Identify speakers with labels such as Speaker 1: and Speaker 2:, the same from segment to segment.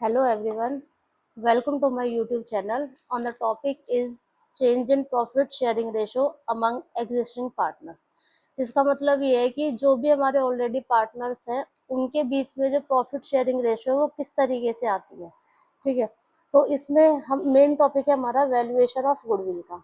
Speaker 1: Hello everyone, welcome to my YouTube channel. On the topic is change in profit sharing ratio among existing partner. इसका मतलब ये है कि जो भी हमारे ऑलरेडी पार्टनर्स हैं उनके बीच में जो प्रॉफिट शेयरिंग रेशियो है वो किस तरीके से आती है। ठीक है, तो इसमें हम मेन टॉपिक है हमारा वैल्यूएशन ऑफ गुडविल का।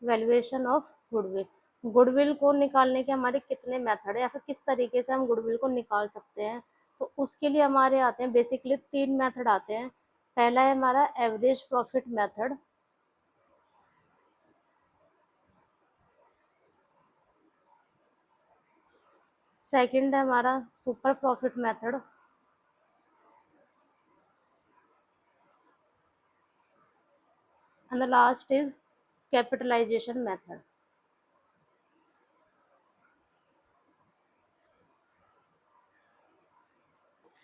Speaker 1: Valuation of goodwill. गुडविल को निकालने के हमारे कितने मेथड है या फिर किस तरीके से हम गुडविल को निकाल सकते हैं, तो उसके लिए हमारे आते हैं बेसिकली 3 मेथड आते हैं। पहला है हमारा एवरेज प्रॉफिट मेथड, सेकंड है हमारा super profit method, and the last is capitalisation method.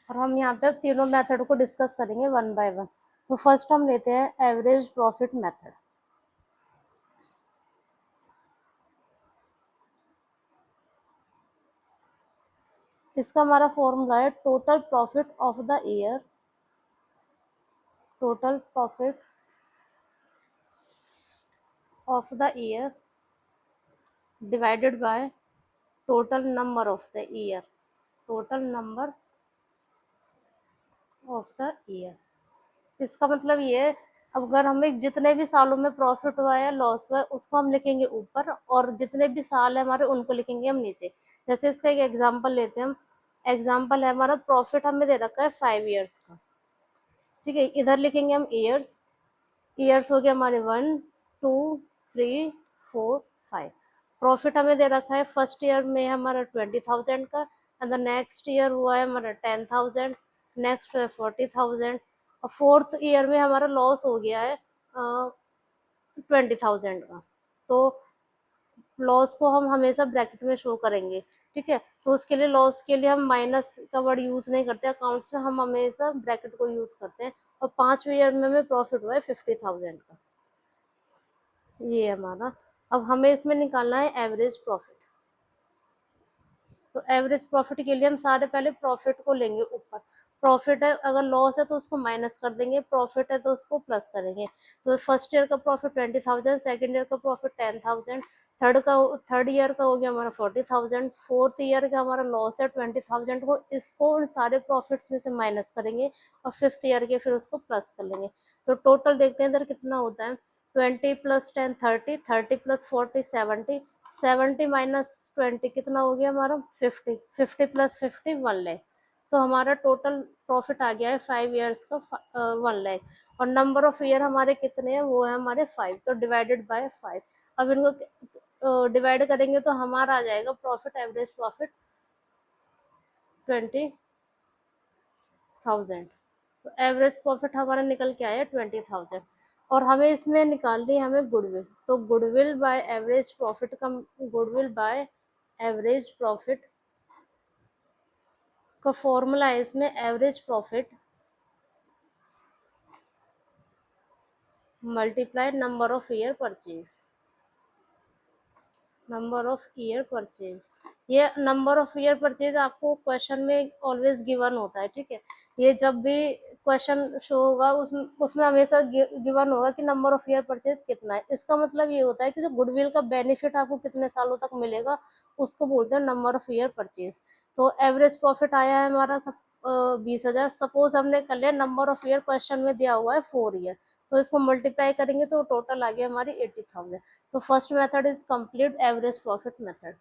Speaker 1: और हम यहाँ पे तीनों मेथड को डिस्कस करेंगे वन बाय वन। तो फर्स्ट हम लेते हैं एवरेज प्रॉफिट मेथड। इसका हमारा फॉर्मूला है total profit of the year, total profit of the year divided by total number of the year, total number of the year। इसका मतलब ये है, अगर हमें जितने भी सालों में प्रॉफिट हुआ है लॉस हुआ है उसको हम लिखेंगे ऊपर, और जितने भी साल है हमारे उनको लिखेंगे हम नीचे। जैसे इसका एक एग्जांपल लेते हैं हम। एग्जांपल है हमारा प्रॉफिट हमें दे रखा है 5 ईयर्स का। ठीक है, इधर लिखेंगे हम ईयर्स। ईयर्स हो गए हमारे 1 2 3 4 5। प्रॉफिट हमें दे रखा है फर्स्ट ईयर में हमारा 20,000 का, एंड द नेक्स्ट ईयर हुआ है हमारा 10,000, नेक्स्ट है 40,000, और फोर्थ ईयर में हमारा लॉस हो गया है 20,000 का। तो लॉस को हम हमेशा ब्रैकेट में शो करेंगे। ठीक है, तो उसके लिए लॉस के लिए हम माइनस का वर्ड यूज नहीं करते अकाउंट्स में, हम हमेशा ब्रैकेट को यूज करते हैं। और 5वें ईयर में हमें प्रॉफिट हुआ है 50,000 का, ये हमारा। अब हमें इसमें निकालना है एवरेज प्रॉफिट। तो एवरेज प्रॉफिट के लिए हम सारे पहले प्रॉफिट को लेंगे ऊपर। प्रॉफिट है, अगर लॉस है तो उसको माइनस कर देंगे, प्रॉफिट है तो उसको प्लस करेंगे। तो फर्स्ट ईयर का प्रॉफिट 20,000, सेकेंड ईयर का प्रॉफिट 10,000, थर्ड ईयर का हो गया हमारा 40,000, फोर्थ ईयर का हमारा लॉस है 20,000 को, इसको उन सारे प्रॉफिट्स में से माइनस करेंगे, और फिफ्थ ईयर के फिर उसको प्लस कर लेंगे। तो टोटल देखते हैं इधर कितना होता है। 20 + 10 30, 30 + 40 70, 70 - 20 कितना हो गया हमारा 50, 50 + 50 1 लाख। तो हमारा टोटल प्रॉफिट आ गया है 5 ईयर्स का 1 लाख। और नंबर ऑफ ईयर हमारे कितने हैं, वो है हमारे 5, तो डिवाइडेड बाय 5। अब इनको डिवाइड करेंगे तो हमारा आ जाएगा प्रॉफिट, एवरेज प्रॉफिट 20,000। तो एवरेज प्रॉफिट हमारा निकल के आया 20,000। और हमें इसमें निकालनी है हमें गुडविल। तो गुडविल बाय एवरेज प्रॉफिट का, गुडविल बाय एवरेज प्रॉफिट का फॉर्मूला है इसमें average profit multiply number of year purchase, number of year purchase. ये नंबर ऑफ ईयर परचेज आपको क्वेश्चन में ऑलवेज गिवन होता है। ठीक है, ये जब भी क्वेश्चन शो होगा उसमें हमेशा गिवन होगा कि नंबर ऑफ ईयर परचेज कितना है। इसका मतलब ये होता है कि जो गुडविल का बेनिफिट आपको कितने सालों तक मिलेगा उसको बोलते हैं नंबर ऑफ ईयर परचेज। तो एवरेज प्रॉफिट आया है हमारा 20,000। सपोज हमने कर लिया नंबर ऑफ ईयर क्वेश्चन में दिया हुआ है 4 ईयर, तो इसको मल्टीप्लाई करेंगे तो टोटल आ गया हमारी 80,000। तो first method is complete average profit method.